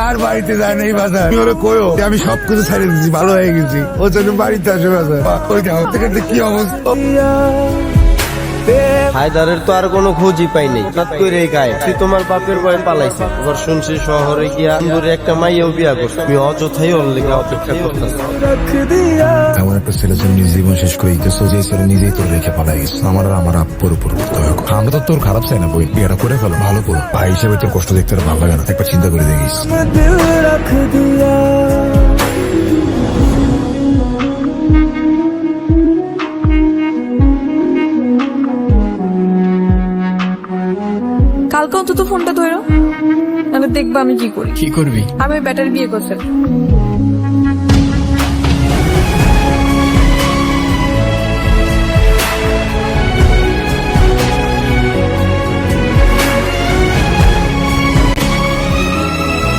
আর বাড়িতে যায় না এই বাজার। তুমি ওরা কয়ো যে আমি সবকিছু ছাড়িয়ে দিচ্ছি, ভালো হয়ে গেছি, ও জন্য বাড়িতে আসে বাজার। ওই যে আমার থেকে কি অবস্থা। হায়দারের তো আর কোনো খোঁজই পাই নাই, হঠাৎ করে গায়ে তুই তোমার বাপের বয়ে পালাইছে। এবার শুনছি শহরে গিয়া সুন্দরী একটা মাইয়াও বিয়া করছে। তুমি অযথাই ওর লেগে অপেক্ষা করতেছ। এমন একটা ছেলে জন্য নিজের জীবন শেষ করে দিতেছো যে ছেলে নিজেই তোর রেখে পালাই গেছে। আমার আর আমার আব্বুর উপর করতে হবে। আমরা তো তোর খারাপ চাই না, বই বিয়েটা করে ফেলো, ভালো করো। ভাই হিসেবে তোর কষ্ট দেখতে আর ভালো লাগে না, একবার চিন্তা করে দেখিস। কালকে অন্তত ফোনটা ধরো, নাহলে দেখবা আমি কি করি। কি করবি? আমি ব্যাটারি বিয়ে করছি।